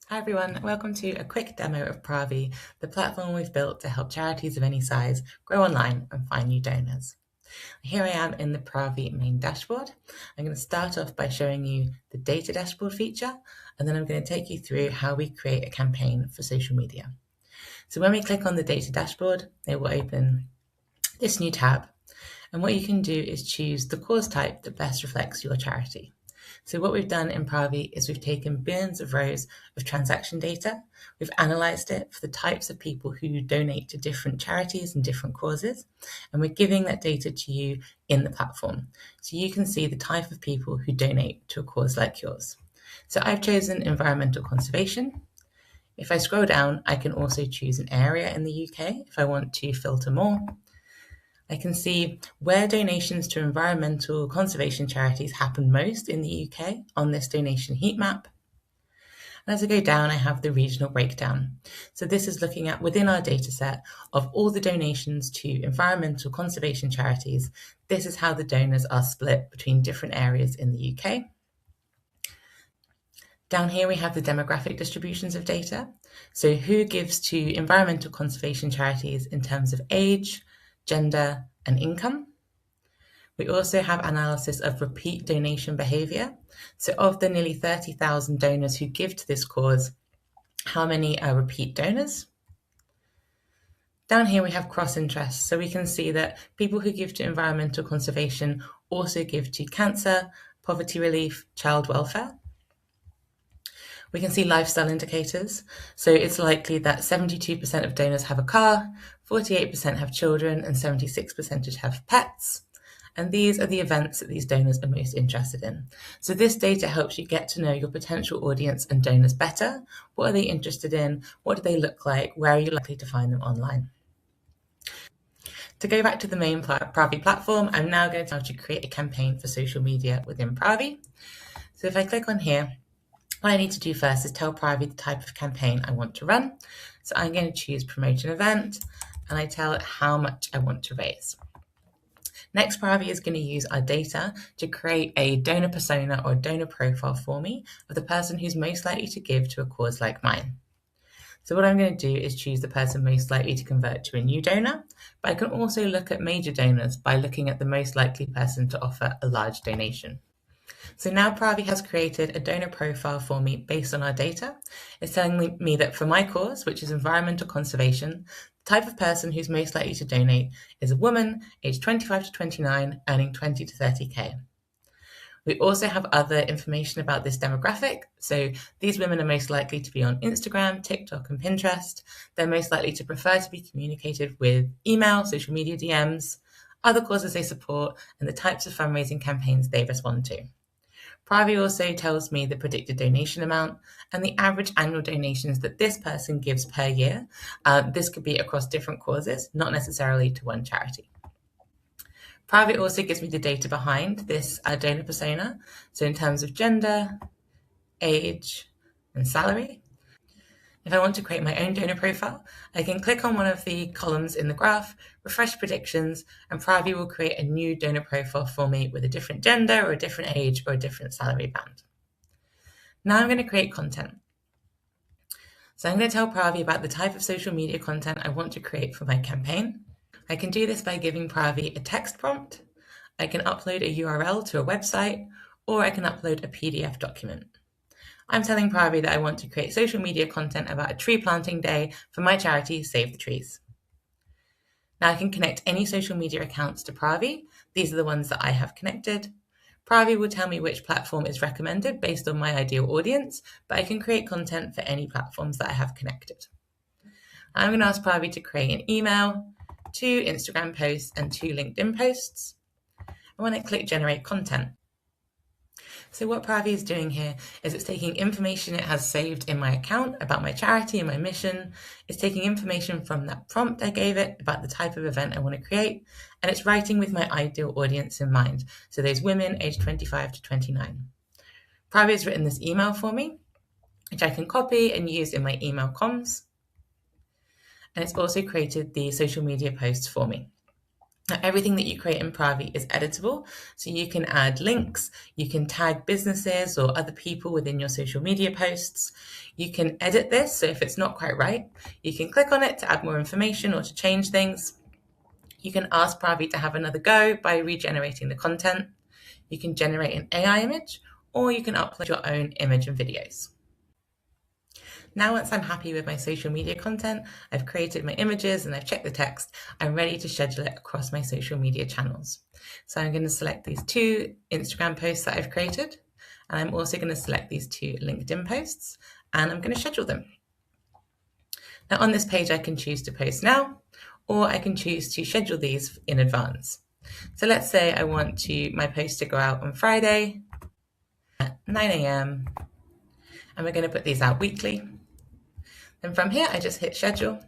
Hi everyone, welcome to a quick demo of Pravi, the platform we've built to help charities of any size grow online and find new donors. Here I am in the Pravi main dashboard. I'm going to start off by showing you the data dashboard feature, and then I'm going to take you through how we create a campaign for social media. So when we click on the data dashboard, it will open this new tab. And what you can do is choose the cause type that best reflects your charity. So what we've done in Pravi is we've taken billions of rows of transaction data, we've analysed it for the types of people who donate to different charities and different causes, and we're giving that data to you in the platform. So you can see the type of people who donate to a cause like yours. So I've chosen environmental conservation. If I scroll down, I can also choose an area in the UK if I want to filter more. I can see where donations to environmental conservation charities happen most in the UK on this donation heat map. And as I go down, I have the regional breakdown. So this is looking at within our data set of all the donations to environmental conservation charities. This is how the donors are split between different areas in the UK. Down here, we have the demographic distributions of data. So who gives to environmental conservation charities in terms of age, gender, and income. We also have analysis of repeat donation behaviour. So of the nearly 30,000 donors who give to this cause, how many are repeat donors? Down here we have cross-interest, so we can see that people who give to environmental conservation also give to cancer, poverty relief, child welfare. We can see lifestyle indicators, so it's likely that 72% of donors have a car, 48% have children, and 76% have pets. And these are the events that these donors are most interested in. So this data helps you get to know your potential audience and donors better. What are they interested in? What do they look like? Where are you likely to find them online? To go back to the main Pravi platform, I'm now going to create a campaign for social media within Pravi. So if I click on here, what I need to do first is tell Pravi the type of campaign I want to run. So I'm going to choose promote an event, and I tell it how much I want to raise. Next, Pravi is going to use our data to create a donor persona or donor profile for me of the person who's most likely to give to a cause like mine. So what I'm going to do is choose the person most likely to convert to a new donor, but I can also look at major donors by looking at the most likely person to offer a large donation. So now Pravi has created a donor profile for me based on our data. It's telling me that for my cause, which is environmental conservation, the type of person who's most likely to donate is a woman aged 25 to 29, earning 20 to 30K. We also have other information about this demographic. So these women are most likely to be on Instagram, TikTok, and Pinterest. They're most likely to prefer to be communicated with email, social media DMs, other causes they support, and the types of fundraising campaigns they respond to. Pravi also tells me the predicted donation amount and the average annual donations that this person gives per year. This could be across different causes, not necessarily to one charity. Pravi also gives me the data behind this donor persona. So in terms of gender, age, and salary. If I want to create my own donor profile, I can click on one of the columns in the graph, refresh predictions, and Pravi will create a new donor profile for me with a different gender or a different age or a different salary band. Now I'm going to create content. So I'm going to tell Pravi about the type of social media content I want to create for my campaign. I can do this by giving Pravi a text prompt. I can upload a URL to a website, or I can upload a PDF document. I'm telling Pravi that I want to create social media content about a tree planting day for my charity, Save the Trees. Now I can connect any social media accounts to Pravi. These are the ones that I have connected. Pravi will tell me which platform is recommended based on my ideal audience, but I can create content for any platforms that I have connected. I'm going to ask Pravi to create an email, 2 Instagram posts, and 2 LinkedIn posts. And when I click generate content, so what Pravi is doing here is it's taking information it has saved in my account about my charity and my mission. It's taking information from that prompt I gave it about the type of event I want to create, and it's writing with my ideal audience in mind. So those women aged 25 to 29. Pravi has written this email for me, which I can copy and use in my email comms. And it's also created the social media posts for me. Now, everything that you create in Pravi is editable, so you can add links, you can tag businesses or other people within your social media posts. You can edit this, so if it's not quite right, you can click on it to add more information or to change things. You can ask Pravi to have another go by regenerating the content. You can generate an AI image, or you can upload your own image and videos. Now, once I'm happy with my social media content, I've created my images and I've checked the text, I'm ready to schedule it across my social media channels. So I'm going to select these 2 Instagram posts that I've created, and I'm also going to select these 2 LinkedIn posts, and I'm going to schedule them. Now, on this page, I can choose to post now, or I can choose to schedule these in advance. So let's say I want my post to go out on Friday at 9 a.m. and we're going to put these out weekly. Then from here, I just hit schedule.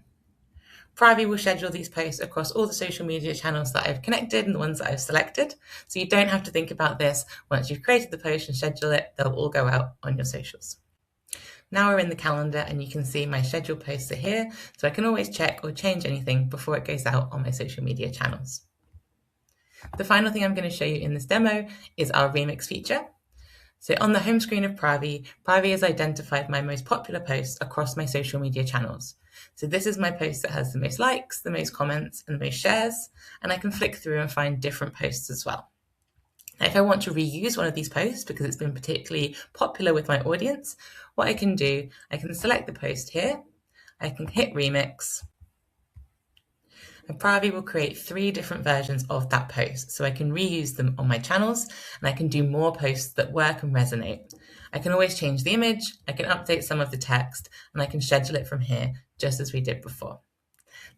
Pravi will schedule these posts across all the social media channels that I've connected and the ones that I've selected. So you don't have to think about this. Once you've created the post and schedule it, they'll all go out on your socials. Now we're in the calendar and you can see my scheduled posts are here, so I can always check or change anything before it goes out on my social media channels. The final thing I'm going to show you in this demo is our remix feature. So on the home screen of Pravi has identified my most popular posts across my social media channels. So this is my post that has the most likes, the most comments, and the most shares, and I can flick through and find different posts as well. Now, if I want to reuse one of these posts because it's been particularly popular with my audience, what I can do, I can select the post here, I can hit remix, and Pravi will create 3 different versions of that post, so I can reuse them on my channels, and I can do more posts that work and resonate. I can always change the image, I can update some of the text, and I can schedule it from here, just as we did before.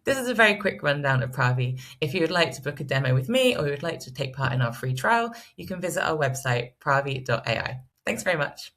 This is a very quick rundown of Pravi. If you would like to book a demo with me, or you would like to take part in our free trial, you can visit our website, pravi.ai. Thanks very much.